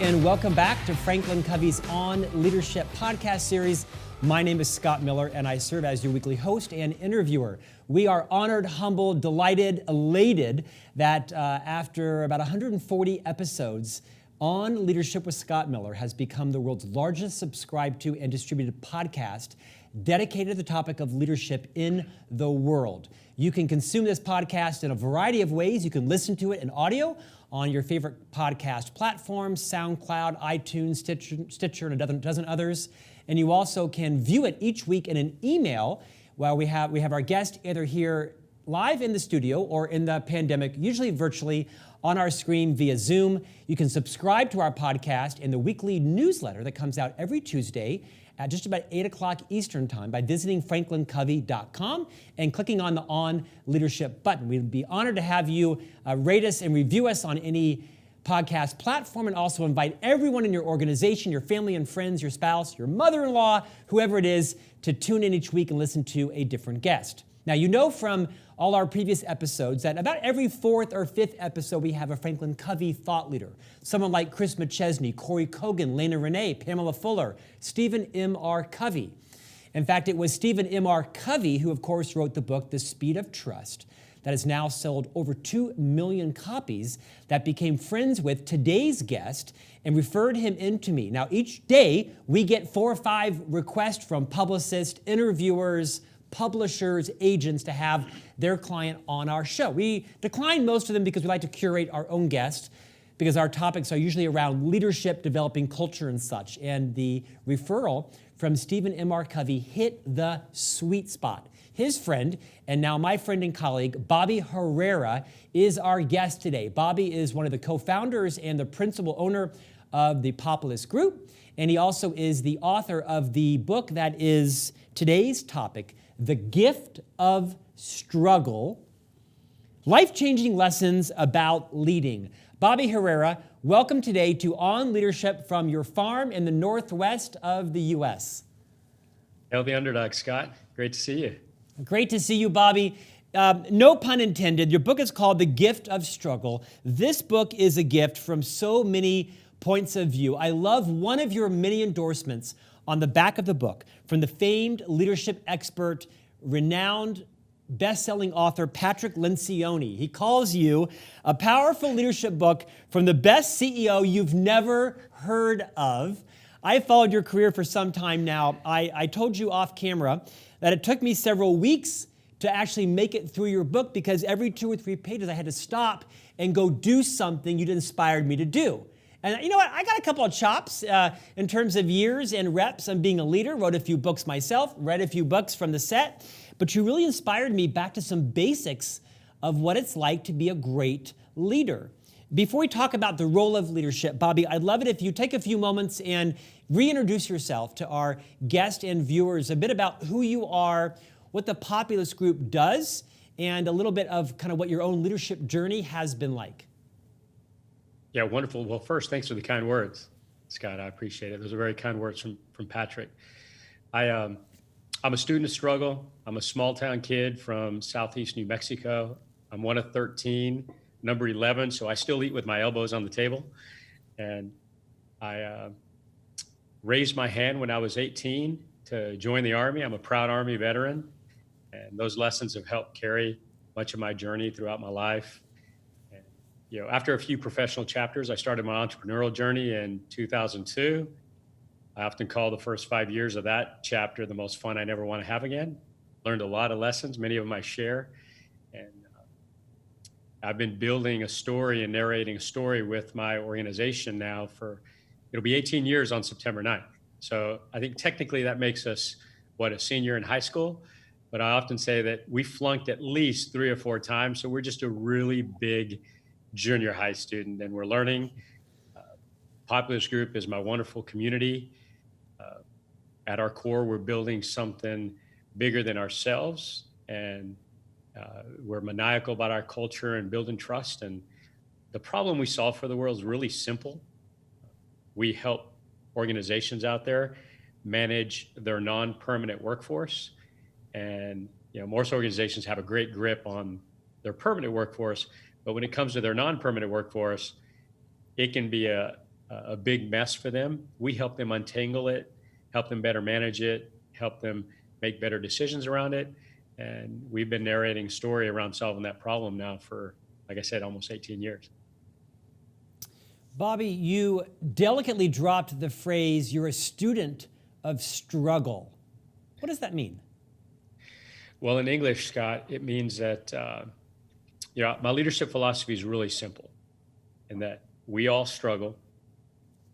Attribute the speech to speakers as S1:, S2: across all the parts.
S1: and welcome back to Franklin Covey's On Leadership podcast series. My name is Scott Miller, and I serve as your weekly host and interviewer. We are honored, humbled, delighted, elated that after about 140 episodes, On Leadership with Scott Miller has become the world's largest subscribed to and distributed podcast dedicated to the topic of leadership in the world. You can consume this podcast in a variety of ways. You can listen to it in audio on your favorite podcast platforms, SoundCloud, iTunes, Stitcher, and a dozen others. And you also can view it each week in an email while we have our guest either here live in the studio or in the pandemic, usually virtually, on our screen via Zoom. You can subscribe to our podcast in the weekly newsletter that comes out every Tuesday at just about 8 o'clock Eastern Time by visiting franklincovey.com and clicking on the On Leadership button. We'd be honored to have you rate us and review us on any podcast platform, and also invite everyone in your organization, your family and friends, your spouse, your mother-in-law, whoever it is, to tune in each week and listen to a different guest. Now, you know from all our previous episodes that about every fourth or fifth episode we have a Franklin Covey thought leader. Someone like Chris McChesney, Corey Kogan, Lena Renee, Pamela Fuller, Stephen M.R. Covey. In fact, it was Stephen M.R. Covey who, of course, wrote the book, The Speed of Trust, that has now sold over 2 million copies, that became friends with today's guest and referred him into me. Now, each day we get 4 or 5 requests from publicists, interviewers, publishers, agents to have their client on our show. We decline most of them because we like to curate our own guests, because our topics are usually around leadership, developing culture, and such. And the referral from Stephen M.R. Covey hit the sweet spot. His friend, and now my friend and colleague, Bobby Herrera, is our guest today. Bobby is one of the co-founders and the principal owner of the Populus Group, and he also is the author of the book that is today's topic, The Gift of Struggle, Life-Changing Lessons About Leading. Bobby Herrera, welcome today to On Leadership from your farm in the northwest of the U.S.
S2: Hail the underdog, Scott. Great to see you.
S1: Great to see you, Bobby. No pun intended. Your book is called The Gift of Struggle. This book is a gift from so many points of view. I love one of your many endorsements on the back of the book from the famed leadership expert, renowned best-selling author Patrick Lencioni. He calls you a powerful leadership book from the best CEO you've never heard of. I followed your career for some time now. I told you off camera that it took me several weeks to actually make it through your book, because every 2 or 3 pages I had to stop and go do something you'd inspired me to do. And you know what? I got a couple of chops in terms of years and reps on being a leader. Wrote a few books myself, read a few books from the set. But you really inspired me back to some basics of what it's like to be a great leader. Before we talk about the role of leadership, Bobby, I'd love it if you take a few moments and reintroduce yourself to our guests and viewers, a bit about who you are, what the Populus Group does, and a little bit of kind of what your own leadership journey has been like.
S2: Yeah, wonderful. Well, first, thanks for the kind words, Scott. I appreciate it. Those are very kind words from Patrick. I'm a student of struggle. I'm a small town kid from Southeast New Mexico. I'm one of 13, number 11, so I still eat with my elbows on the table. And I raised my hand when I was 18 to join the Army. I'm a proud Army veteran, and those lessons have helped carry much of my journey throughout my life. And, after a few professional chapters, I started my entrepreneurial journey in 2002. I often call the first 5 years of that chapter the most fun I never want to have again. Learned a lot of lessons, many of them I share. And I've been building a story and narrating a story with my organization now it'll be 18 years on September 9th. So I think technically that makes us, a senior in high school. But I often say that we flunked at least 3 or 4 times. So we're just a really big junior high student, and we're learning. Populus Group is my wonderful community. At our core, we're building something bigger than ourselves, and we're maniacal about our culture and building trust. And the problem we solve for the world is really simple. We help organizations out there manage their non-permanent workforce. And most organizations have a great grip on their permanent workforce, but when it comes to their non-permanent workforce, it can be a a big mess for them. We help them untangle it, help them better manage it, help them make better decisions around it. And we've been narrating a story around solving that problem now for, like I said, almost 18 years.
S1: Bobby, you delicately dropped the phrase, you're a student of struggle. What does that mean?
S2: Well, in English, Scott, it means that, my leadership philosophy is really simple in that we all struggle,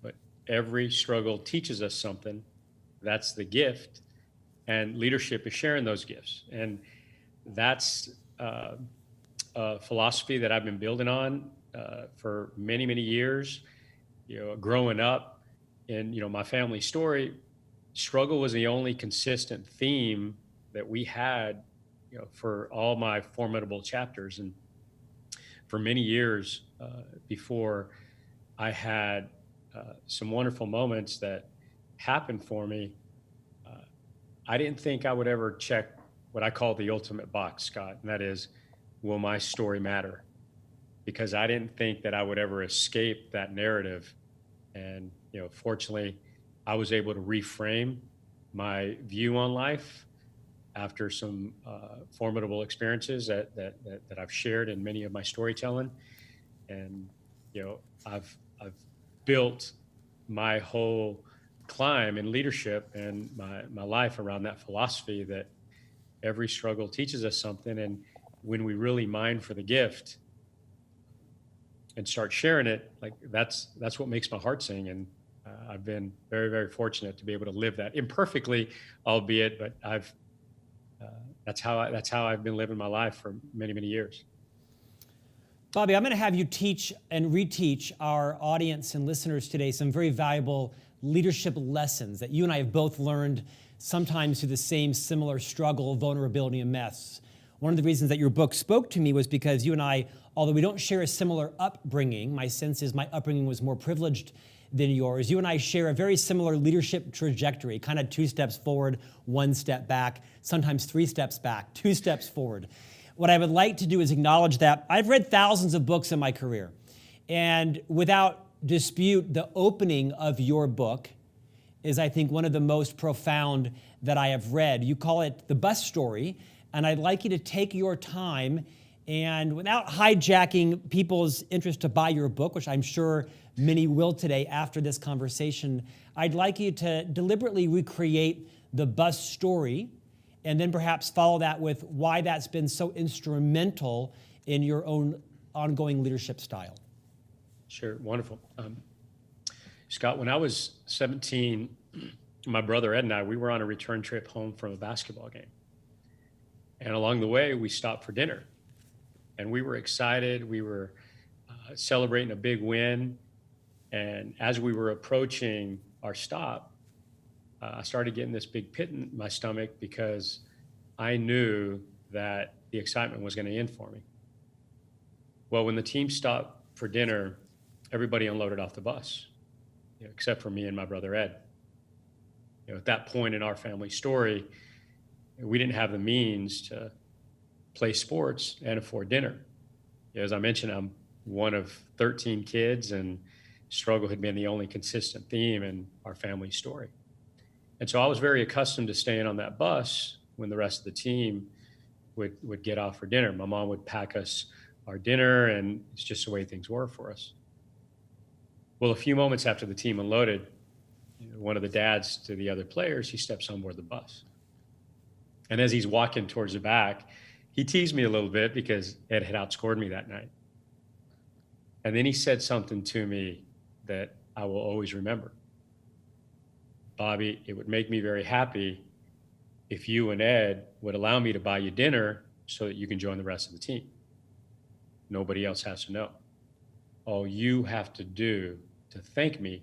S2: but every struggle teaches us something. That's the gift. And leadership is sharing those gifts. And that's a philosophy that I've been building on for many, many years. Growing up in, my family story, struggle was the only consistent theme that we had, for all my formidable chapters. And for many years before I had some wonderful moments that happened for me, I didn't think I would ever check what I call the ultimate box, Scott, and that is, will my story matter? Because I didn't think that I would ever escape that narrative. And, fortunately, I was able to reframe my view on life after some formidable experiences that I've shared in many of my storytelling. And, I've built my whole climb in leadership and my life around that philosophy that every struggle teaches us something. And when we really mine for the gift and start sharing it, like that's what makes my heart sing. And I've been very, very fortunate to be able to live that imperfectly, albeit, but that's how I've been living my life for many, many years.
S1: Bobby, I'm going to have you teach and reteach our audience and listeners today some very valuable leadership lessons that you and I have both learned, sometimes through the same similar struggle, vulnerability, and mess. One of the reasons that your book spoke to me was because you and I, although we don't share a similar upbringing, my sense is my upbringing was more privileged than yours. You and I share a very similar leadership trajectory, kind of 2 steps forward, 1 step back, sometimes 3 steps back, 2 steps forward. What I would like to do is acknowledge that I've read thousands of books in my career. And without dispute, the opening of your book is, I think, one of the most profound that I have read. You call it the bus story, and I'd like you to take your time and, without hijacking people's interest to buy your book, which I'm sure many will today after this conversation, I'd like you to deliberately recreate the bus story and then perhaps follow that with why that's been so instrumental in your own ongoing leadership style.
S2: Sure, wonderful. Scott, when I was 17, my brother Ed and I, we were on a return trip home from a basketball game. And along the way, we stopped for dinner. And we were excited. We were celebrating a big win. And as we were approaching our stop, I started getting this big pit in my stomach because I knew that the excitement was going to end for me. Well, when the team stopped for dinner, everybody unloaded off the bus, except for me and my brother Ed. At that point in our family story, we didn't have the means to play sports and afford dinner. As I mentioned, I'm one of 13 kids, and struggle had been the only consistent theme in our family story. And so I was very accustomed to staying on that bus when the rest of the team would get off for dinner. My mom would pack us our dinner, and it's just the way things were for us. Well, a few moments after the team unloaded, one of the dads to the other players, he steps on board the bus. And as he's walking towards the back, he teased me a little bit because Ed had outscored me that night. And then he said something to me that I will always remember. Bobby, it would make me very happy if you and Ed would allow me to buy you dinner so that you can join the rest of the team. Nobody else has to know. All you have to do to thank me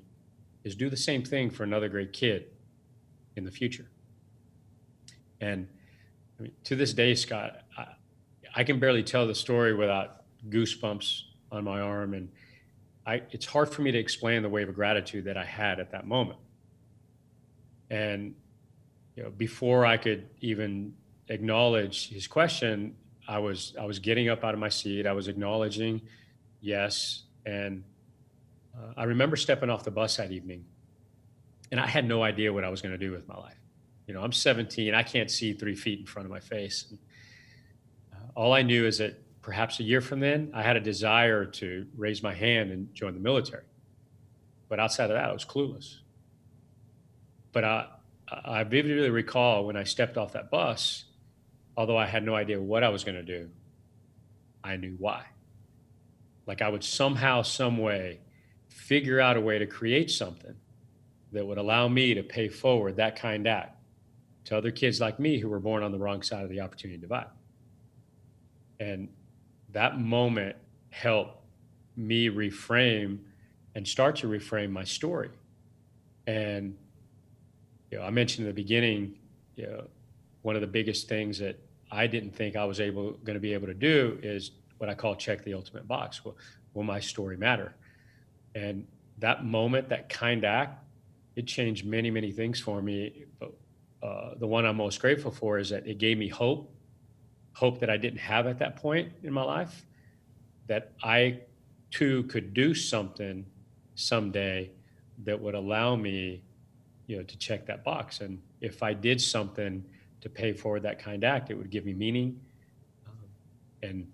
S2: is do the same thing for another great kid in the future. And to this day, Scott, I can barely tell the story without goosebumps on my arm. And it's hard for me to explain the wave of gratitude that I had at that moment. And before I could even acknowledge his question, I was getting up out of my seat. I was acknowledging yes, and I remember stepping off the bus that evening, and I had no idea what I was going to do with my life. I'm 17. I can't see 3 feet in front of my face. All I knew is that perhaps a year from then, I had a desire to raise my hand and join the military. But outside of that, I was clueless. But I vividly recall when I stepped off that bus, although I had no idea what I was going to do, I knew why. Like I would somehow, some way figure out a way to create something that would allow me to pay forward that kind act to other kids like me who were born on the wrong side of the opportunity divide. And that moment helped me reframe and start to reframe my story. And I mentioned in the beginning, one of the biggest things that I didn't think I was going to be able to do is what I call check the ultimate box. Will my story matter? And that moment, that kind act, it changed many, many things for me. But the one I'm most grateful for is that it gave me hope that I didn't have at that point in my life, that I too could do something someday that would allow me, to check that box. And if I did something to pay forward that kind act, it would give me meaning. And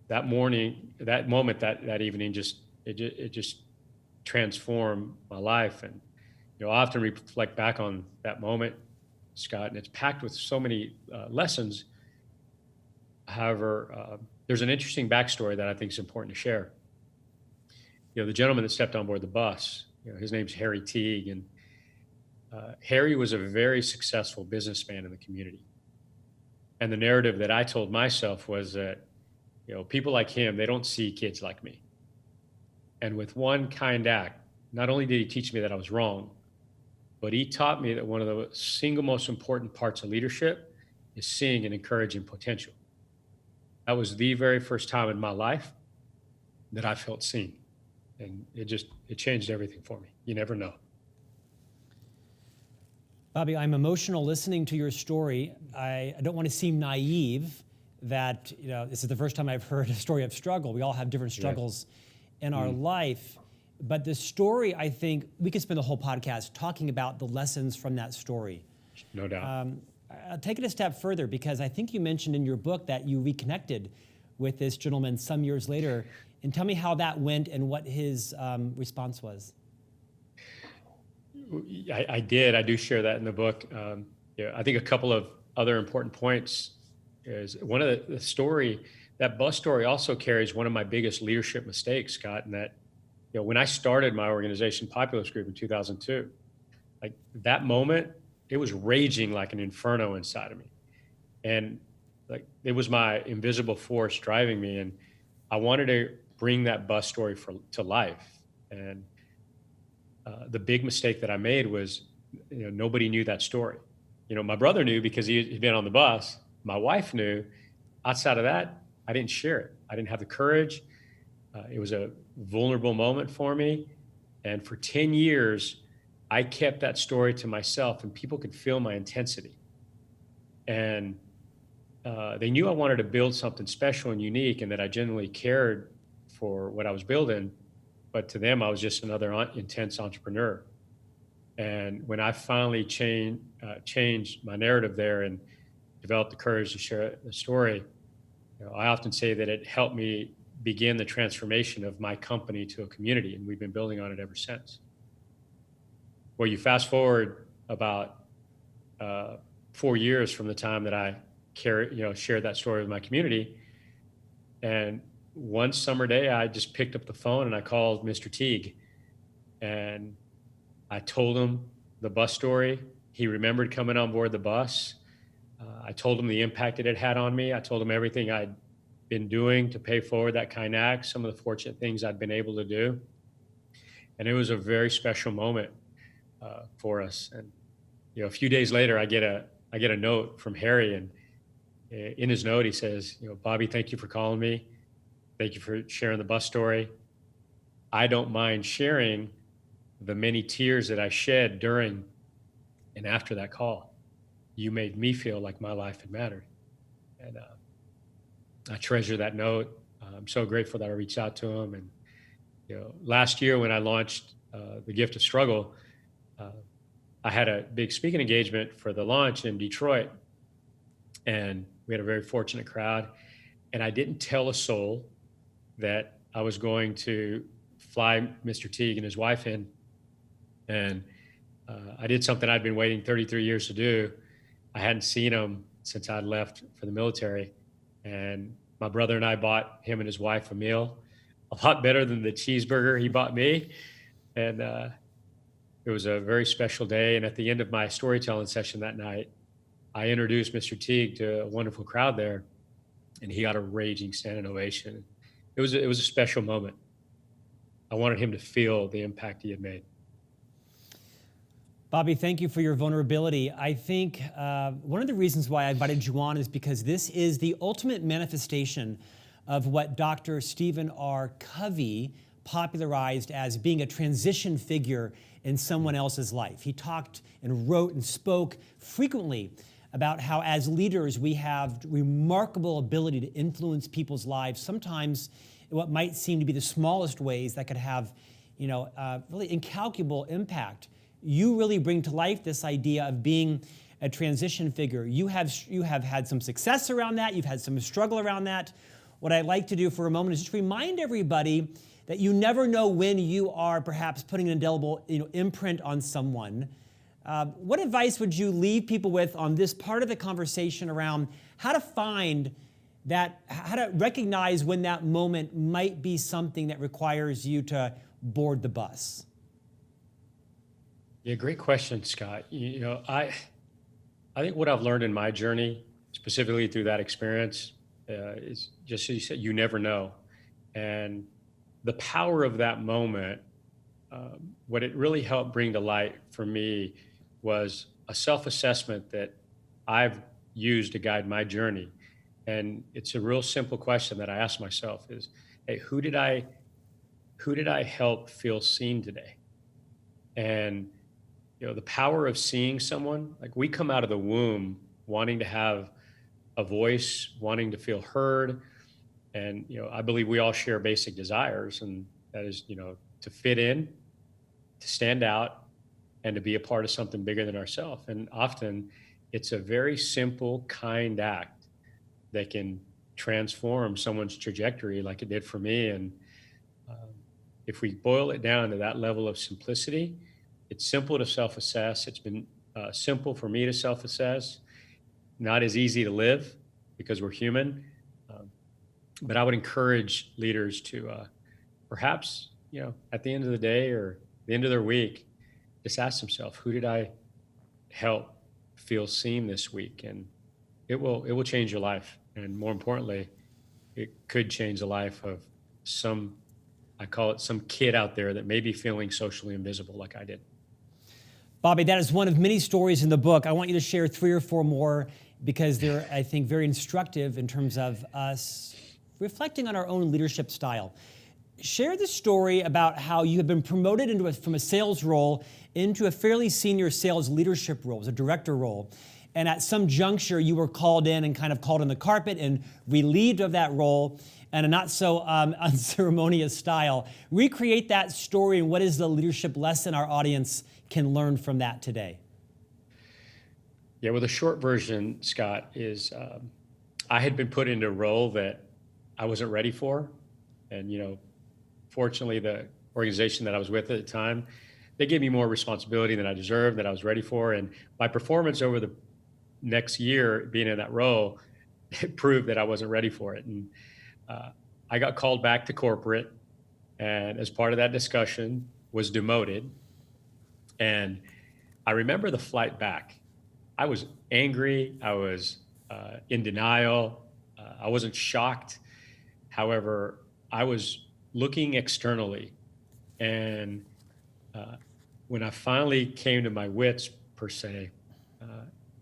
S2: that morning, that moment, that evening, it just transformed my life. And I often reflect back on that moment, Scott, and it's packed with so many lessons. However, there's an interesting backstory that I think is important to share. The gentleman that stepped on board the bus, his name's Harry Teague, and Harry was a very successful businessman in the community. And the narrative that I told myself was that, people like him, they don't see kids like me. And with one kind act, not only did he teach me that I was wrong, but he taught me that one of the single most important parts of leadership is seeing and encouraging potential. That was the very first time in my life that I felt seen. And it changed everything for me. You never know.
S1: Bobby, I'm emotional listening to your story. I don't want to seem naive that, this is the first time I've heard a story of struggle. We all have different struggles in our life. But the story, I think, we could spend the whole podcast talking about the lessons from that story.
S2: No doubt.
S1: I'll take it a step further because I think you mentioned in your book that you reconnected with this gentleman some years later. And tell me how that went and what his response was.
S2: I did. I do share that in the book. I think a couple of other important points is one of the story, that bus story also carries one of my biggest leadership mistakes, Scott, and that, when I started my organization, Populus Group, in 2002, like that moment, it was raging like an inferno inside of me. And like it was my invisible force driving me. And I wanted to bring that bus story to life. And the big mistake that I made was, nobody knew that story. My brother knew because he'd been on the bus. My wife knew. Outside of that, I didn't share it. I didn't have the courage. It was a vulnerable moment for me. And for 10 years, I kept that story to myself, and people could feel my intensity. And they knew I wanted to build something special and unique, and that I genuinely cared for what I was building. But to them, I was just another intense entrepreneur. And when I finally changed my narrative there and developed the courage to share the story, I often say that it helped me begin the transformation of my company to a community, and we've been building on it ever since. Well, you fast forward about 4 years from the time that I shared that story with my community, and one summer day, I just picked up the phone and I called Mr. Teague, and I told him the bus story. He remembered coming on board the bus. I told him the impact it had had on me. I told him everything I'd been doing to pay forward that kind act, some of the fortunate things I'd been able to do. And it was a very special moment for us. And a few days later, I get a note from Harry, and in his note he says, Bobby, thank you for calling me. Thank you for sharing the bus story. I don't mind sharing the many tears that I shed during and after that call. You made me feel like my life had mattered. And I treasure that note. I'm so grateful that I reached out to him. And Last year when I launched The Gift of Struggle, uh, I had a big speaking engagement for the launch in Detroit, and we had a very fortunate crowd. And I didn't tell a soul that I was going to fly Mr. Teague and his wife in. And I did something I'd been waiting 33 years to do. I hadn't seen him since I'd left for the military. And my brother and I bought him and his wife a meal, a lot better than the cheeseburger he bought me. And it was a very special day. And at the end of my storytelling session that night, I introduced Mr. Teague to a wonderful crowd there, and he got a raging standing ovation. It was a special moment. I wanted him to feel the impact he had made.
S1: Bobby, thank you for your vulnerability. I think one of the reasons why I invited you on is because this is the ultimate manifestation of what Dr. Stephen R. Covey popularized as being a transition figure in someone else's life. He talked and wrote and spoke frequently about how as leaders we have remarkable ability to influence people's lives, sometimes in what might seem to be the smallest ways that could have really incalculable impact. You really bring to life this idea of being a transition figure. You have had some success around that. You've had some struggle around that. What I'd like to do for a moment is just remind everybody that you never know when you are perhaps putting an indelible imprint on someone. What advice would you leave people with on this part of the conversation around how to find that, how to recognize when that moment might be something that requires you to board the bus?
S2: Yeah, great question, Scott. I think what I've learned in my journey, specifically through that experience, is just as you said, you never know. And the power of that moment, what it really helped bring to light for me was a self-assessment that I've used to guide my journey. And it's a real simple question that I ask myself is, hey, who did I help feel seen today? And the power of seeing someone, like we come out of the womb wanting to have a voice, wanting to feel heard. And, I believe we all share basic desires, and that is, to fit in, to stand out, and to be a part of something bigger than ourselves. And often it's a very simple, kind act that can transform someone's trajectory like it did for me. And if we boil it down to that level of simplicity, it's simple to self-assess. It's been simple for me to self-assess, not as easy to live because we're human. But I would encourage leaders to perhaps, at the end of the day or the end of their week, just ask themselves, who did I help feel seen this week? And it will change your life. And more importantly, it could change the life of I call it some kid out there that may be feeling socially invisible like I did.
S1: Bobby, that is one of many stories in the book. I want you to share 3 or 4 more because they're, I think, very instructive in terms of us reflecting on our own leadership style. Share the story about how you have been promoted from a sales role into a fairly senior sales leadership role, as a director role. And at some juncture, you were called in and kind of called on the carpet and relieved of that role in a not so unceremonious style. Recreate that story, and what is the leadership lesson our audience can learn from that today?
S2: Yeah, well, the short version, Scott, is I had been put into a role that I wasn't ready for. And, fortunately, the organization that I was with at the time, they gave me more responsibility than I deserved, that I was ready for. And my performance over the next year being in that role, it proved that I wasn't ready for it. And I got called back to corporate, and as part of that discussion was demoted. And I remember the flight back. I was angry. I was in denial. I wasn't shocked. However, I was looking externally. And when I finally came to my wits, per se,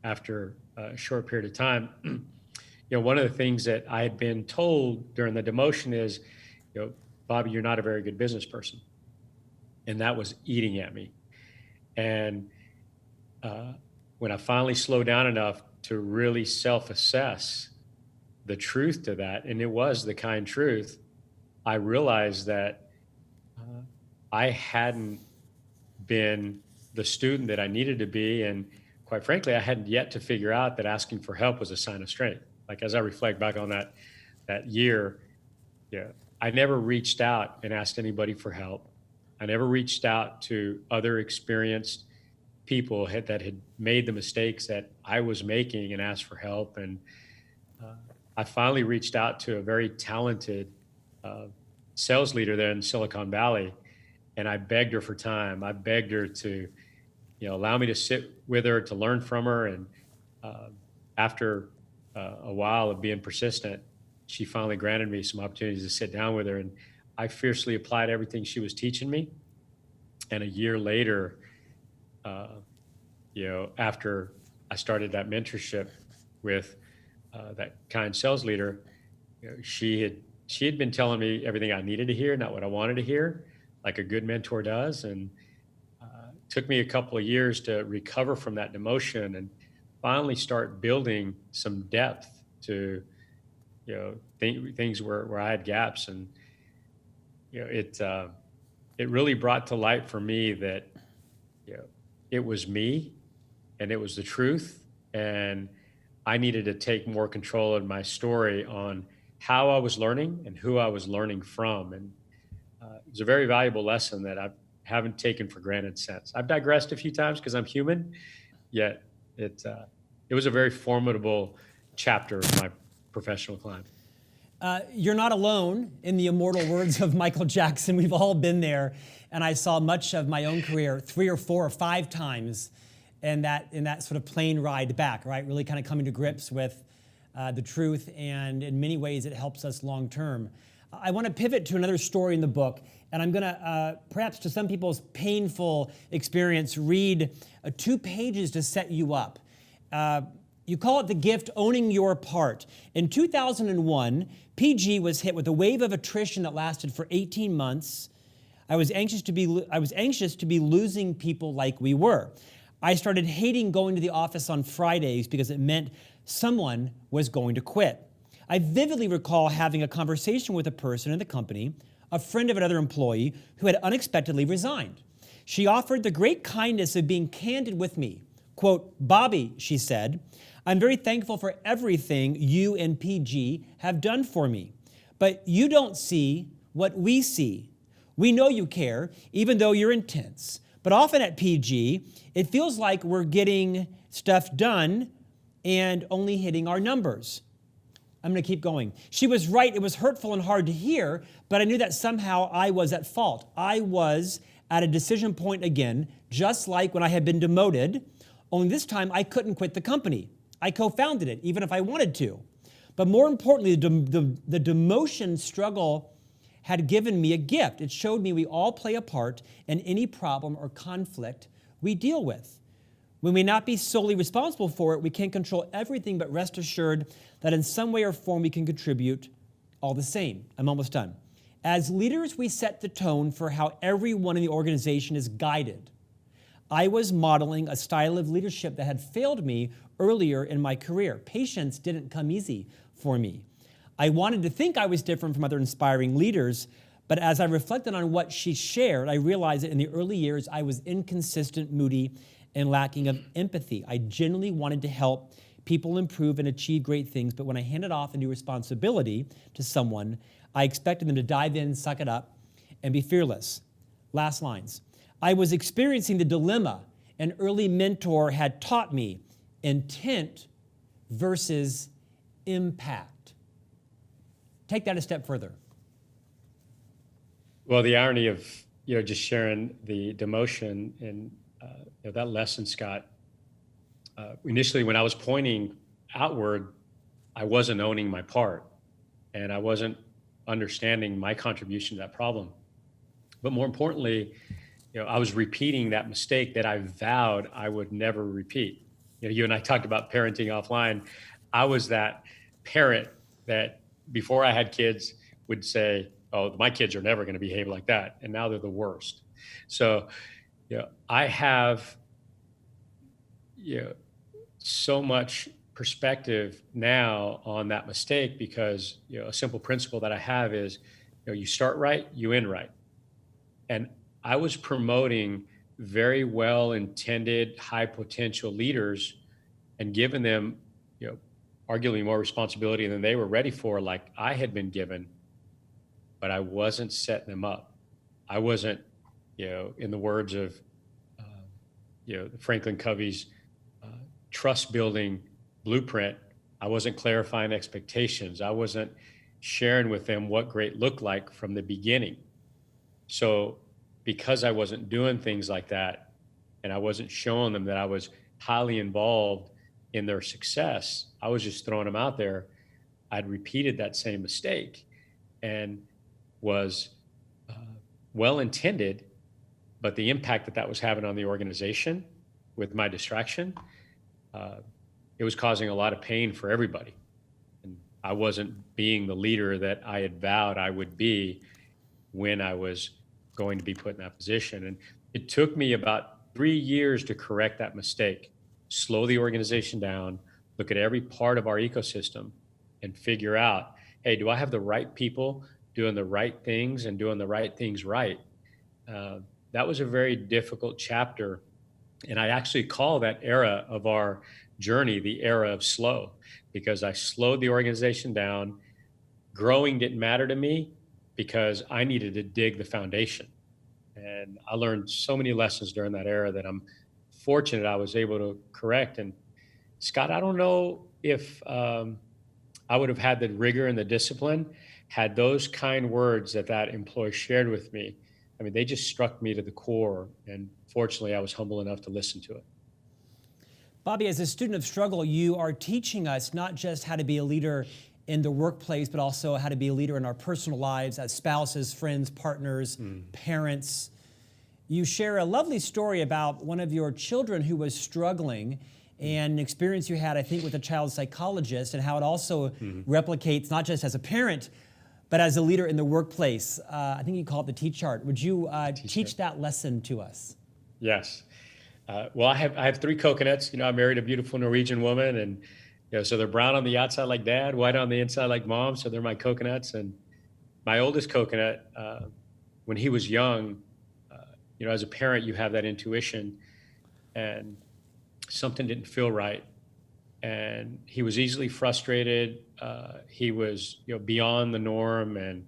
S2: after a short period of time, one of the things that I had been told during the demotion is, Bobby, you're not a very good business person. And that was eating at me. And when I finally slowed down enough to really self-assess the truth to that, and it was the kind truth, I realized that I hadn't been the student that I needed to be. And quite frankly, I hadn't yet to figure out that asking for help was a sign of strength. Like as I reflect back on that year, yeah, I never reached out and asked anybody for help. I never reached out to other experienced people that had made the mistakes that I was making and asked for help. And uh, I finally reached out to a very talented uh, sales leader there in Silicon Valley, and I begged her for time. I begged her to, allow me to sit with her, to learn from her. And uh, after a while of being persistent, she finally granted me some opportunities to sit down with her. And I fiercely applied everything she was teaching me. And a year later, uh, after I started that mentorship with that kind sales leader, she had been telling me everything I needed to hear, not what I wanted to hear, like a good mentor does. And took me a couple of years to recover from that demotion and finally start building some depth to things where I had gaps. And it really brought to light for me that it was me and it was the truth, and I needed to take more control of my story on how I was learning and who I was learning from. And it was a very valuable lesson that I haven't taken for granted since. I've digressed a few times because I'm human, yet it was a very formidable chapter of my professional climb.
S1: You're not alone in the immortal words of Michael Jackson. We've all been there. And I saw much of my own career 3 or 4 or 5 times in that sort of plane ride back, right? Really kind of coming to grips with the truth. And in many ways, it helps us long term. I want to pivot to another story in the book. And I'm going to, perhaps to some people's painful experience, read 2 pages to set you up. You call it the gift, owning your part. In 2001, PG was hit with a wave of attrition that lasted for 18 months. I was anxious to be losing people like we were. I started hating going to the office on Fridays because it meant someone was going to quit. I vividly recall having a conversation with a person in the company, a friend of another employee, who had unexpectedly resigned. She offered the great kindness of being candid with me. Quote, "Bobby," she said, "I'm very thankful for everything you and PG have done for me. But you don't see what we see. We know you care, even though you're intense. But often at PG, it feels like we're getting stuff done and only hitting our numbers." I'm going to keep going. She was right. It was hurtful and hard to hear, but I knew that somehow I was at fault. I was at a decision point again, just like when I had been demoted, only this time I couldn't quit the company. I co-founded it, even if I wanted to. But more importantly, the demotion struggle had given me a gift. It showed me we all play a part in any problem or conflict we deal with. We may not be solely responsible for it, we can't control everything, but rest assured that in some way or form we can contribute all the same. I'm almost done. As leaders, we set the tone for how everyone in the organization is guided. I was modeling a style of leadership that had failed me earlier in my career. Patience didn't come easy for me. I wanted to think I was different from other inspiring leaders, but as I reflected on what she shared, I realized that in the early years, I was inconsistent, moody, and lacking of empathy. I genuinely wanted to help people improve and achieve great things, but when I handed off a new responsibility to someone, I expected them to dive in, suck it up, and be fearless. Last lines. I was experiencing the dilemma an early mentor had taught me: intent versus impact. Take that a step further.
S2: Well, the irony of just sharing the demotion and that lesson, Scott. Initially, when I was pointing outward, I wasn't owning my part, and I wasn't understanding my contribution to that problem. But more importantly, I was repeating that mistake that I vowed I would never repeat. You and I talked about parenting offline. I was that parent that before I had kids would say, "Oh, my kids are never going to behave like that," and now they're the worst. So, I have, so much perspective now on that mistake because, a simple principle that I have is, you start right, you end right. And I was promoting very well-intended, high potential leaders and giving them, you know, arguably more responsibility than they were ready for, like I had been given, but I wasn't setting them up. I wasn't, in the words of, uh, Franklin Covey's uh, trust building blueprint, I wasn't clarifying expectations. I wasn't sharing with them what great looked like from the beginning. So because I wasn't doing things like that and I wasn't showing them that I was highly involved in their success, I was just throwing them out there. I'd repeated that same mistake and was uh, well intended, but the impact that that was having on the organization with my distraction, uh, it was causing a lot of pain for everybody. And I wasn't being the leader that I had vowed I would be when I was going to be put in that position. And it took me about 3 years to correct that mistake, slow the organization down, look at every part of our ecosystem and figure out, hey, do I have the right people doing the right things and doing the right things right? Uh, that was a very difficult chapter. And I actually call that era of our journey the era of slow, because I slowed the organization down. Growing didn't matter to me because I needed to dig the foundation. And I learned so many lessons during that era that I'm fortunate I was able to correct. And Scott, I don't know if I would have had the rigor and the discipline had those kind words that that employee shared with me. I mean, they just struck me to the core. And fortunately, I was humble enough to listen to it.
S1: Bobby, as a student of struggle, you are teaching us not just how to be a leader in the workplace, but also how to be a leader in our personal lives as spouses, friends, partners, parents. You share a lovely story about one of your children who was struggling and an experience you had, I think, with a child psychologist, and how it also replicates not just as a parent, but as a leader in the workplace. I think you call it the T-chart. Would you teach that lesson to us?
S2: Yes. Well, I have three coconuts. I married a beautiful Norwegian woman, and so they're brown on the outside like dad, white on the inside like mom. So they're my coconuts. And my oldest coconut, when he was young, as a parent, you have that intuition, and something didn't feel right, and he was easily frustrated. He was, beyond the norm, and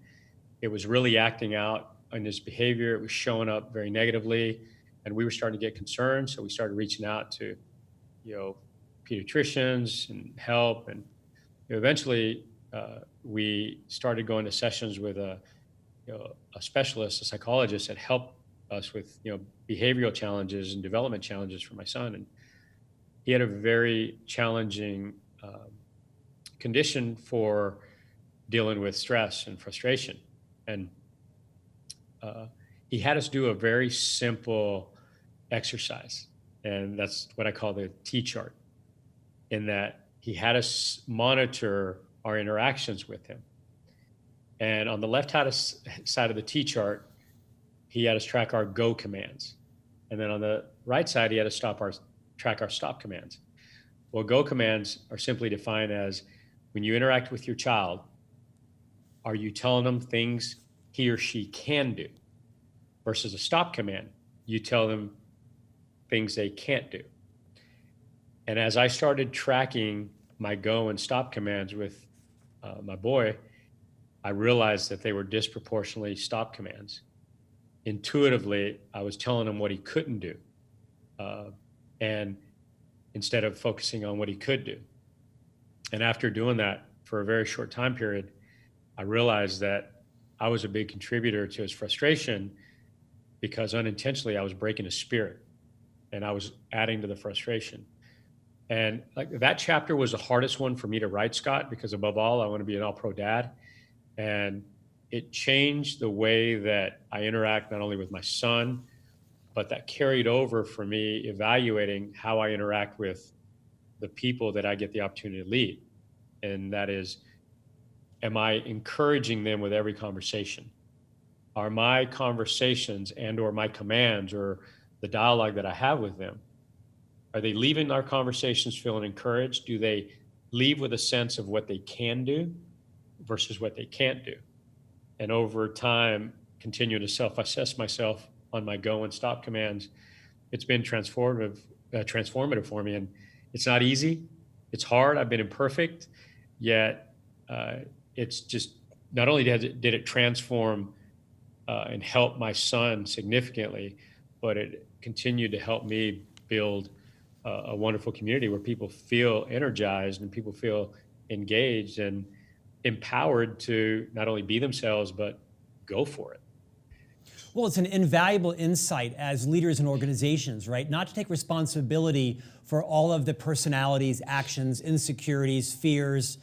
S2: it was really acting out in his behavior. It was showing up very negatively, and we were starting to get concerned. So we started reaching out to, pediatricians and help, and eventually we started going to sessions with a specialist, a psychologist that helped us with behavioral challenges and development challenges for my son. And he had a very challenging condition for dealing with stress and frustration. And he had us do a very simple exercise, and that's what I call the T-chart, in that he had us monitor our interactions with him. And on the left side of the T-chart, he had us track our go commands. And then on the right side, he had us track our stop commands. Well, go commands are simply defined as when you interact with your child, are you telling them things he or she can do? Versus a stop command, you tell them things they can't do. And as I started tracking my go and stop commands with my boy, I realized that they were disproportionately stop commands. Intuitively, I was telling him what he couldn't do, and instead of focusing on what he could do. And after doing that for a very short time period, I realized that I was a big contributor to his frustration, because unintentionally I was breaking his spirit and I was adding to the frustration. And like that chapter was the hardest one for me to write, Scott, because above all, I want to be an all-pro dad. And it changed the way that I interact not only with my son, but that carried over for me evaluating how I interact with the people that I get the opportunity to lead. And that is, am I encouraging them with every conversation? Are my conversations and or my commands or the dialogue that I have with them, are they leaving our conversations feeling encouraged? Do they leave with a sense of what they can do versus what they can't do? And over time, continue to self-assess myself on my go and stop commands, it's been transformative for me. And it's not easy. It's hard. I've been imperfect, yet it's just, not only did it transform and help my son significantly, but it continued to help me build a wonderful community where people feel energized and people feel engaged and empowered to not only be themselves, but go for it.
S1: Well, it's an invaluable insight as leaders in organizations, right? Not to take responsibility for all of the personalities, actions, insecurities, fears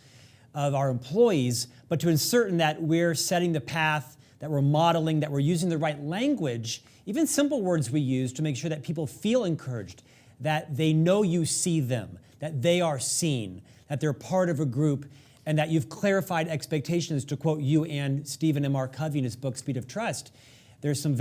S1: of our employees, but to ensure that we're setting the path, that we're modeling, that we're using the right language, even simple words we use to make sure that people feel encouraged, that they know you see them, that they are seen, that they're part of a group, and that you've clarified expectations, to quote you and Stephen M. R. Covey in his book, Speed of Trust. There's some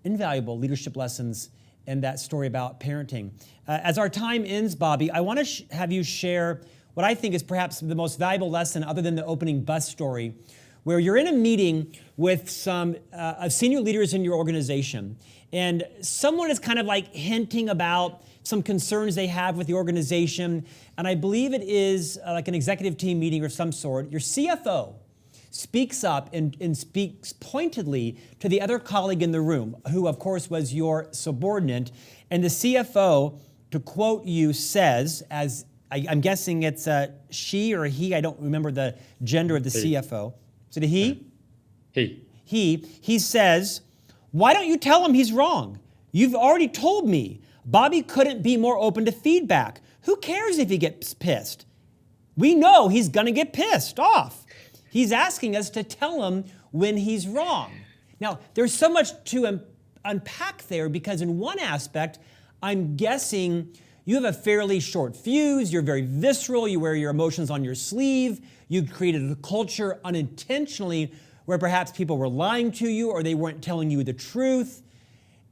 S1: invaluable leadership lessons in that story about parenting. As our time ends, Bobby, I want to have you share what I think is perhaps the most valuable lesson other than the opening bus story, where you're in a meeting with some senior leaders in your organization, and someone is kind of like hinting about some concerns they have with the organization, and I believe it is like an executive team meeting or some sort. Your CFO speaks up and speaks pointedly to the other colleague in the room, who of course was your subordinate, and the CFO, to quote you, says, as I'm guessing it's she or he, I don't remember the gender of the CFO. Is it a he? He says, "Why don't you tell him he's wrong? You've already told me. Bobby couldn't be more open to feedback. Who cares if he gets pissed? We know he's going to get pissed off. He's asking us to tell him when he's wrong." Now, there's so much to unpack there, because in one aspect, I'm guessing you have a fairly short fuse, you're very visceral, you wear your emotions on your sleeve, you created a culture unintentionally where perhaps people were lying to you or they weren't telling you the truth.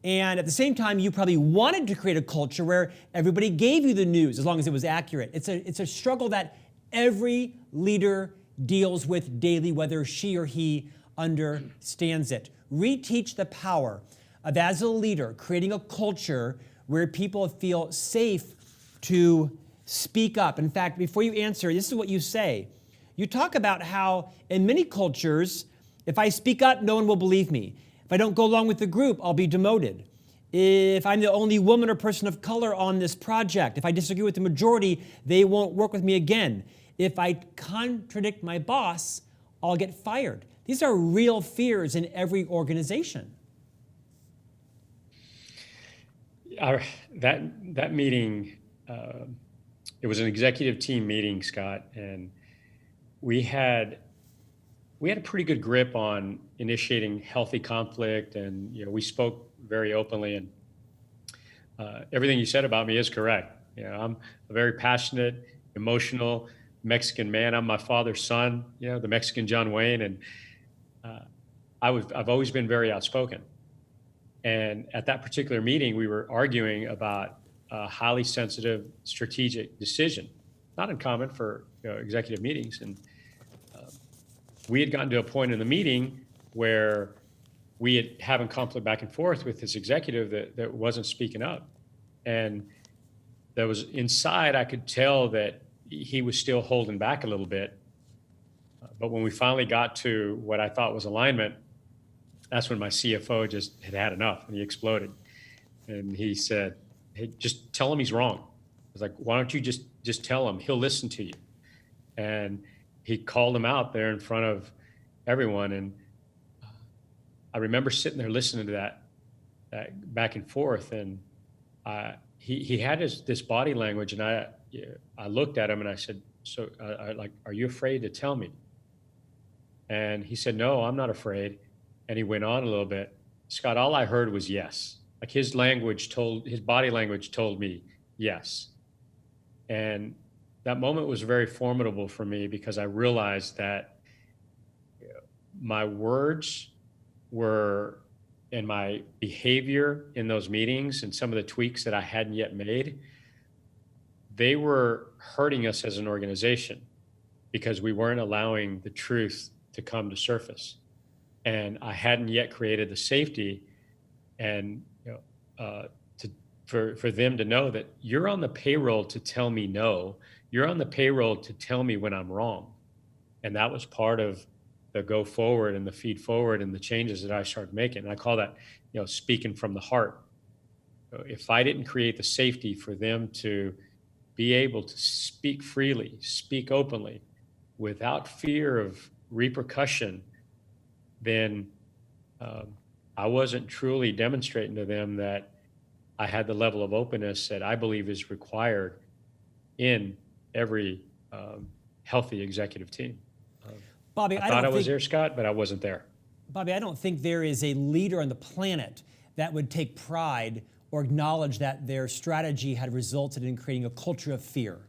S1: And at the same time, you probably wanted to create a culture where everybody gave you the news as long as it was accurate. It's a struggle that every leader deals with daily, whether she or he understands it. Reteach the power of, as a leader, creating a culture where people feel safe to speak up. In fact, before you answer, this is what you say. You talk about how in many cultures, if I speak up, no one will believe me. If I don't go along with the group, I'll be demoted. If I'm the only woman or person of color on this project, if I disagree with the majority, they won't work with me again. If I contradict my boss, I'll get fired. These are real fears in every organization.
S2: That meeting, it was an executive team meeting, Scott, and we had a pretty good grip on initiating healthy conflict, and we spoke very openly. And everything you said about me is correct. I'm a very passionate, emotional Mexican man. I'm my father's son, the Mexican John Wayne, and I've always been very outspoken. And at that particular meeting, we were arguing about a highly sensitive strategic decision, not uncommon for executive meetings. And we had gotten to a point in the meeting where we had having conflict back and forth with this executive that wasn't speaking up. And there was inside, I could tell that he was still holding back a little bit. But when we finally got to what I thought was alignment, that's when my CFO just had enough and he exploded. And he said, "Hey, just tell him he's wrong." I was like, "Why don't you just tell him? He'll listen to you." And he called him out there in front of everyone. And I remember sitting there listening to that back and forth. And he had this body language, and I looked at him and I said, "So, are you afraid to tell me?" And he said, "No, I'm not afraid." And he went on a little bit. Scott, all I heard was yes. Like his body language told me yes. And that moment was very formidable for me, because I realized that my words were, and my behavior in those meetings and some of the tweaks that I hadn't yet made, they were hurting us as an organization because we weren't allowing the truth to come to surface. And I hadn't yet created the safety and for them to know that you're on the payroll to tell me no, you're on the payroll to tell me when I'm wrong. And that was part of the go forward and the feed forward and the changes that I started making. And I call that, speaking from the heart. If I didn't create the safety for them to be able to speak freely, speak openly, without fear of repercussion, then I wasn't truly demonstrating to them that I had the level of openness that I believe is required in every healthy executive team.
S1: Bobby,
S2: I thought I was there, Scott, but I wasn't there.
S1: Bobby, I don't think there is a leader on the planet that would take pride or acknowledge that their strategy had resulted in creating a culture of fear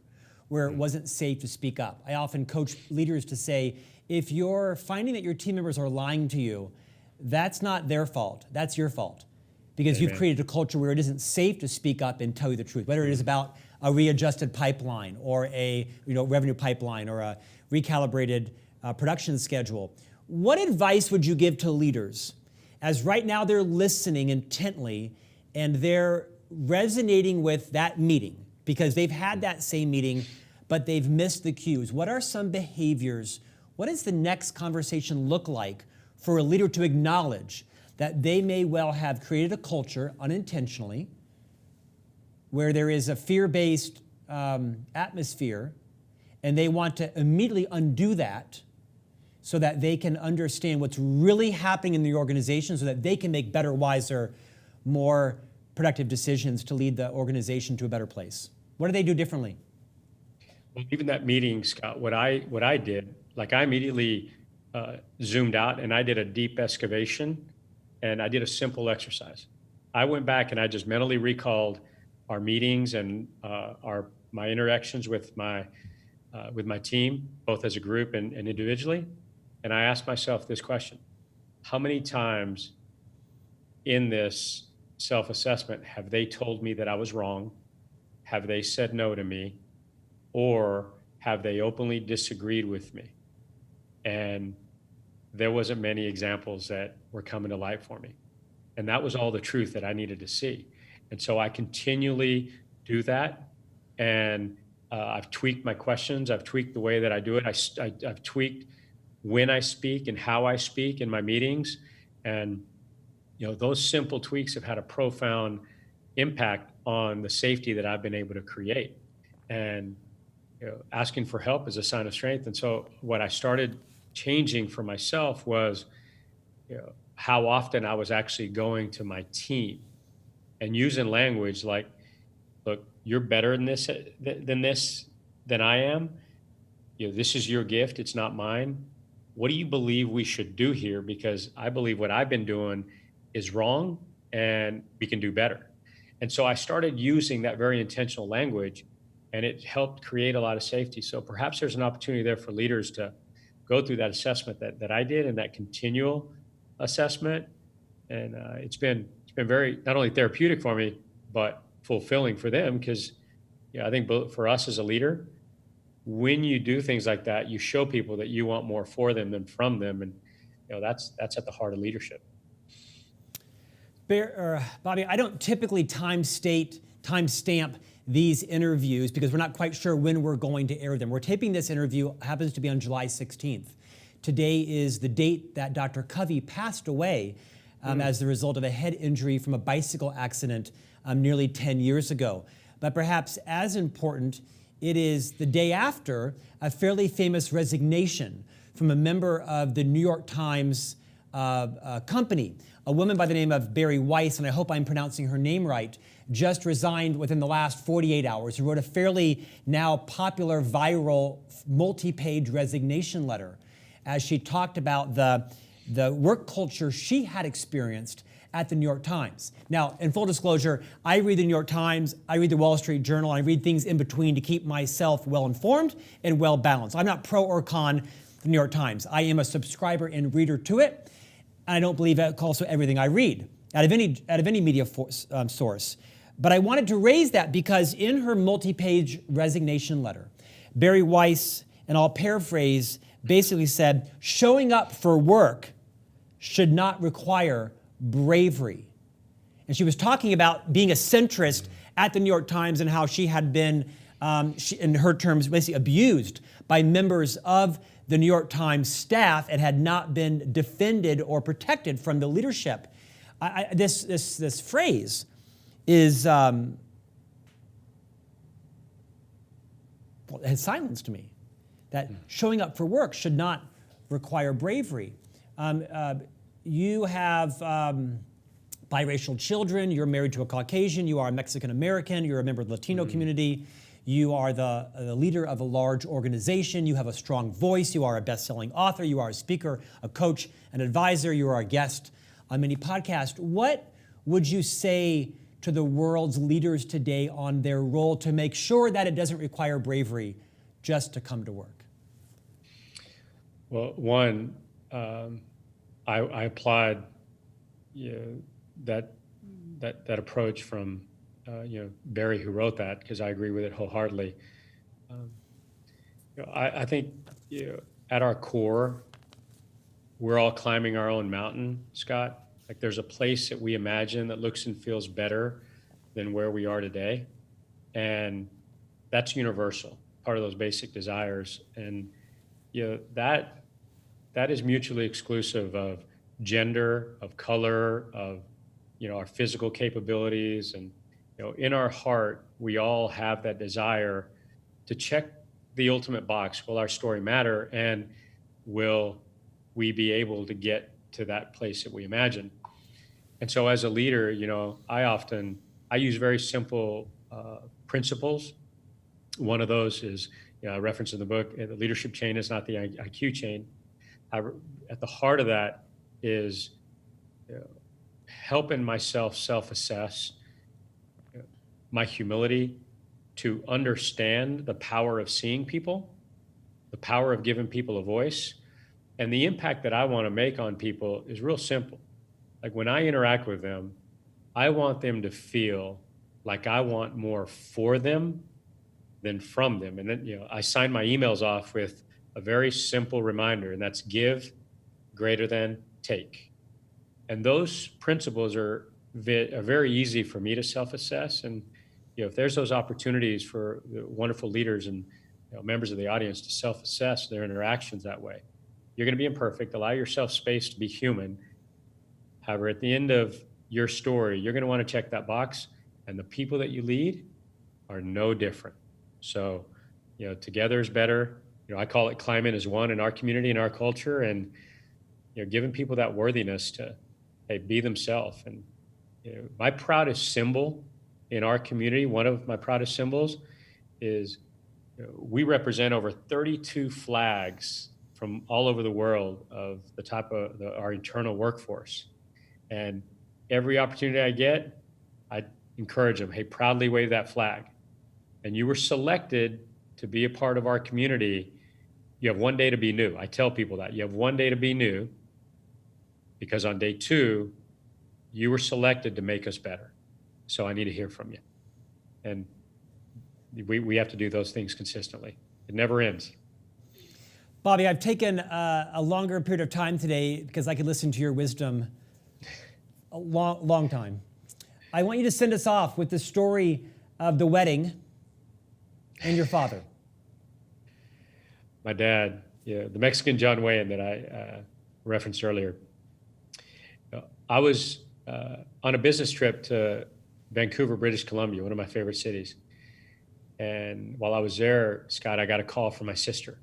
S1: where it wasn't safe to speak up. I often coach leaders to say, if you're finding that your team members are lying to you, that's not their fault, that's your fault. Because
S2: Amen.
S1: You've created a culture where it isn't safe to speak up and tell you the truth, whether it is about a readjusted pipeline or a revenue pipeline or a recalibrated production schedule. What advice would you give to leaders as right now they're listening intently and they're resonating with that meeting because they've had that same meeting, but they've missed the cues? What are some behaviors? What does the next conversation look like for a leader to acknowledge that they may well have created a culture unintentionally where there is a fear-based atmosphere, and they want to immediately undo that so that they can understand what's really happening in the organization so that they can make better, wiser, more productive decisions to lead the organization to a better place? What do they do differently?
S2: Well, even that meeting, Scott, what I did, like I immediately zoomed out and I did a deep excavation and I did a simple exercise. I went back and I just mentally recalled our meetings and my interactions with my team, both as a group and individually. And I asked myself this question: how many times in this self-assessment have they told me that I was wrong? Have they said no to me? Or have they openly disagreed with me? And there wasn't many examples that were coming to light for me. And that was all the truth that I needed to see. And so I continually do that. And I've tweaked my questions. I've tweaked the way that I do it. I've tweaked when I speak and how I speak in my meetings. And, those simple tweaks have had a profound impact on the safety that I've been able to create. And, asking for help is a sign of strength. And so what I started changing for myself was, how often I was actually going to my team and using language like, look, you're better than this than I am. This is your gift. It's not mine. What do you believe we should do here? Because I believe what I've been doing is wrong and we can do better. And so I started using that very intentional language, and it helped create a lot of safety. So perhaps there's an opportunity there for leaders to go through that assessment that I did and that continual assessment. And it's been very, not only therapeutic for me, but fulfilling for them, because I think both for us as a leader, when you do things like that, you show people that you want more for them than from them. And that's at the heart of leadership.
S1: Bobby, I don't typically timestamp these interviews because we're not quite sure when we're going to air them. We're taping this interview, happens to be on July 16th. Today is the date that Dr. Covey passed away as the result of a head injury from a bicycle accident nearly 10 years ago. But perhaps as important, it is the day after a fairly famous resignation from a member of the New York Times company. A woman by the name of Barry Weiss, and I hope I'm pronouncing her name right, just resigned within the last 48 hours. Who wrote a fairly now popular, viral, multi-page resignation letter as she talked about the work culture she had experienced at the New York Times. Now, in full disclosure, I read the New York Times, I read the Wall Street Journal, I read things in between to keep myself well-informed and well-balanced. I'm not pro or con the New York Times. I am a subscriber and reader to it, and I don't believe also everything I read out of any media source. But I wanted to raise that because in her multi-page resignation letter, Barry Weiss, and I'll paraphrase, basically said, showing up for work should not require bravery. And she was talking about being a centrist at the New York Times and how she had been, in her terms, basically abused by members of the New York Times staff and had not been defended or protected from the leadership. This phrase is, it has silenced me. That showing up for work should not require bravery. You have biracial children, you're married to a Caucasian, you are a Mexican American, you're a member of the Latino community, you are the leader of a large organization, you have a strong voice, you are a best-selling author, you are a speaker, a coach, an advisor, you are a guest on many podcasts. What would you say to the world's leaders today on their role to make sure that it doesn't require bravery just to come to work?
S2: Well, one, I applaud that approach from Barry, who wrote that, because I agree with it wholeheartedly. I think at our core, we're all climbing our own mountain, Scott. Like there's a place that we imagine that looks and feels better than where we are today, and that's universal, part of those basic desires, and that is mutually exclusive of gender, of color, of our physical capabilities, and in our heart we all have that desire to check the ultimate box. Will our story matter, and will we be able to get to that place that we imagine? And so as a leader, I use very simple principles. One of those is, I reference in the book, the leadership chain is not the IQ chain. At the heart of that is helping myself self-assess, my humility to understand the power of seeing people, the power of giving people a voice, and the impact that I want to make on people is real simple. Like when I interact with them, I want them to feel like I want more for them than from them. And then, I sign my emails off with a very simple reminder, and that's give greater than take. And those principles are very easy for me to self-assess. And if there's those opportunities for the wonderful leaders and members of the audience to self-assess their interactions that way, you're going to be imperfect. Allow yourself space to be human. However, at the end of your story, you're going to want to check that box, and the people that you lead are no different. So, together is better. I call it climbing as one in our community, in our culture, and giving people that worthiness to, be themselves. And my proudest symbol in our community, one of my proudest symbols, is we represent over 32 flags from all over the world of the type of our internal workforce. And every opportunity I get, I encourage them, proudly wave that flag. And you were selected to be a part of our community. You have one day to be new. I tell people that. You have one day to be new, because on day 2, you were selected to make us better. So I need to hear from you. And we have to do those things consistently. It never ends.
S1: Bobby, I've taken a longer period of time today because I could listen to your wisdom a long time. I want you to send us off with the story of the wedding and your father.
S2: My dad, the Mexican John Wayne that I referenced earlier. I was on a business trip to Vancouver, British Columbia, one of my favorite cities. And while I was there, Scott, I got a call from my sister.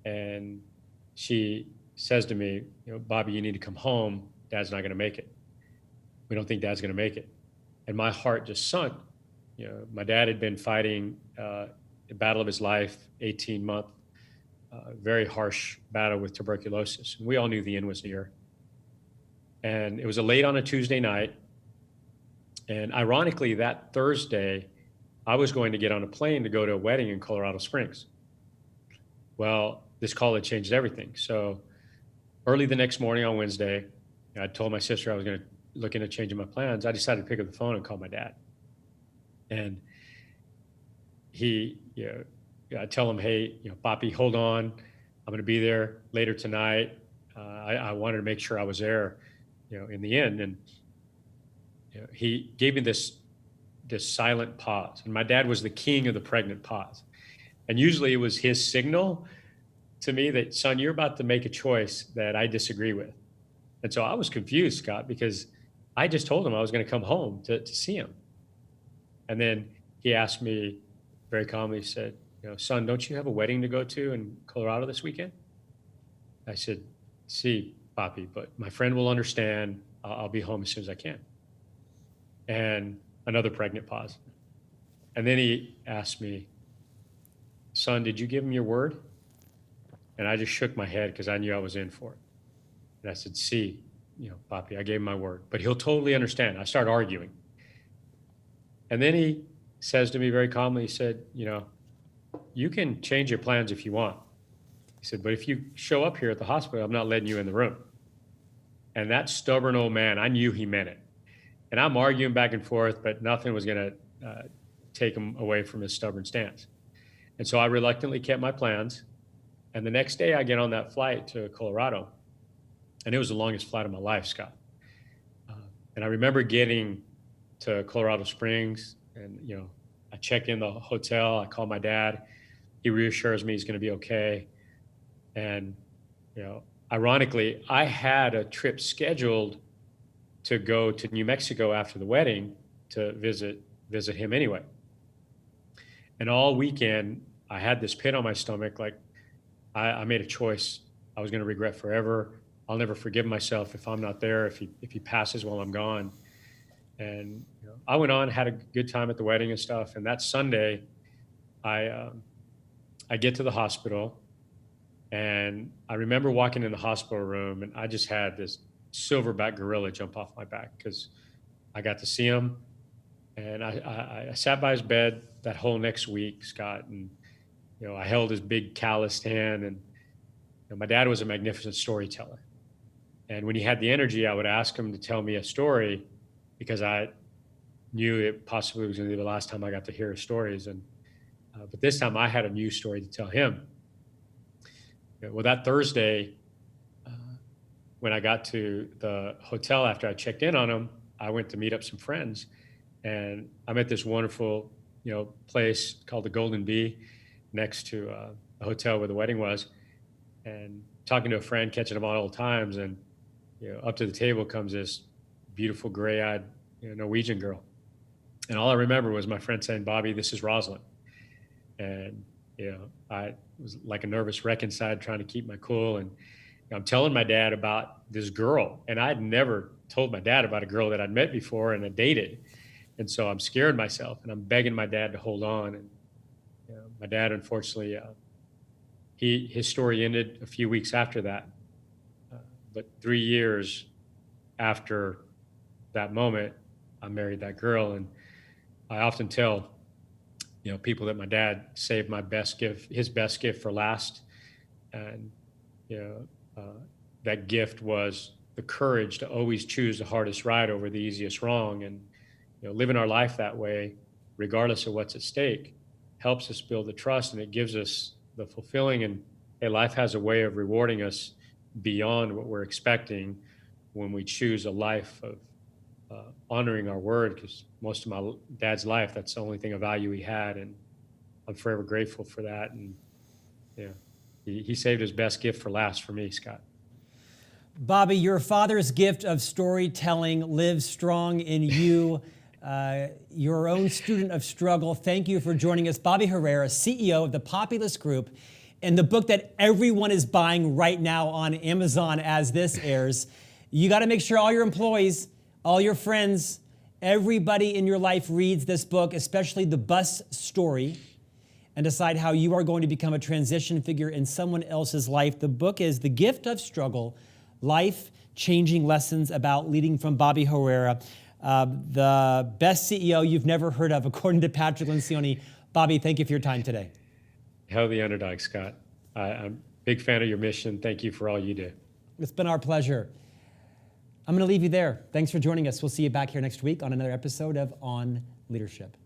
S2: And she says to me, Bobby, you need to come home. Dad's not going to make it. We don't think Dad's going to make it. And my heart just sunk. My dad had been fighting the battle of his life, 18-month, very harsh battle with tuberculosis. And we all knew the end was near. And it was late on a Tuesday night. And ironically, that Thursday, I was going to get on a plane to go to a wedding in Colorado Springs. Well, this call had changed everything. So early the next morning on Wednesday, I told my sister I was going to look into changing my plans. I decided to pick up the phone and call my dad. And I tell him, hey, Papi, hold on. I'm going to be there later tonight. I wanted to make sure I was there, in the end. he gave me this silent pause. And my dad was the king of the pregnant pause. And usually it was his signal to me that, son, you're about to make a choice that I disagree with. And so I was confused, Scott, because I just told him I was going to come home to see him. And then he asked me very calmly, he said, son, don't you have a wedding to go to in Colorado this weekend? I said, see, Papi, but my friend will understand. I'll be home as soon as I can. And another pregnant pause. And then he asked me, son, did you give him your word? And I just shook my head because I knew I was in for it. And I said, see, Papi, I gave him my word, but he'll totally understand. I started arguing. And then he says to me very calmly, he said, you can change your plans if you want. He said, but if you show up here at the hospital, I'm not letting you in the room. And that stubborn old man, I knew he meant it. And I'm arguing back and forth, but nothing was going to take him away from his stubborn stance. And so I reluctantly kept my plans. And the next day I get on that flight to Colorado. And it was the longest flight of my life, Scott. And I remember getting to Colorado Springs and, I check in the hotel. I call my dad. He reassures me he's going to be okay. And, ironically, I had a trip scheduled to go to New Mexico after the wedding to visit him anyway. And all weekend, I had this pit on my stomach. Like I made a choice I was going to regret forever. I'll never forgive myself if I'm not there, if he passes while I'm gone. And I went on, had a good time at the wedding and stuff. And that Sunday, I get to the hospital, and I remember walking in the hospital room, and I just had this silverback gorilla jump off my back because I got to see him. And I sat by his bed that whole next week, Scott, and I held his big calloused hand. And my dad was a magnificent storyteller. And when he had the energy, I would ask him to tell me a story because I knew it possibly was going to be the last time I got to hear his stories. And but this time I had a new story to tell him. Well, that Thursday, when I got to the hotel after I checked in on him, I went to meet up some friends, and I met this wonderful, place called the Golden Bee next to the hotel where the wedding was, and talking to a friend, catching him on old times, and up to the table comes this beautiful gray-eyed Norwegian girl, and all I remember was my friend saying, "Bobby, this is Rosalind," and I was like a nervous wreck inside, trying to keep my cool, and I'm telling my dad about this girl, and I'd never told my dad about a girl that I'd met before and had dated. And so I'm scared myself, and I'm begging my dad to hold on. And my dad, unfortunately, his story ended a few weeks after that. But 3 years after that moment, I married that girl. And I often tell, people that my dad saved his best gift for last. And, that gift was the courage to always choose the hardest right over the easiest wrong. And, living our life that way, regardless of what's at stake, helps us build the trust, and it gives us the fulfilling. And life has a way of rewarding us beyond what we're expecting when we choose a life of honoring our word, because most of my dad's life, that's the only thing of value he had. And I'm forever grateful for that. And he saved his best gift for last for me, Scott.
S1: Bobby, your father's gift of storytelling lives strong in you. Your own student of struggle. Thank you for joining us. Bobby Herrera, CEO of the Populus Group, and the book that everyone is buying right now on Amazon as this airs. You got to make sure all your employees, all your friends, everybody in your life reads this book, especially the bus story, and decide how you are going to become a transition figure in someone else's life. The book is The Gift of Struggle, Life-Changing Lessons About Leading, from Bobby Herrera, the best CEO you've never heard of, according to Patrick Lencioni. Bobby, thank you for your time today.
S2: Hell the underdog, Scott. I'm a big fan of your mission. Thank you for all you do.
S1: It's been our pleasure. I'm going to leave you there. Thanks for joining us. We'll see you back here next week on another episode of On Leadership.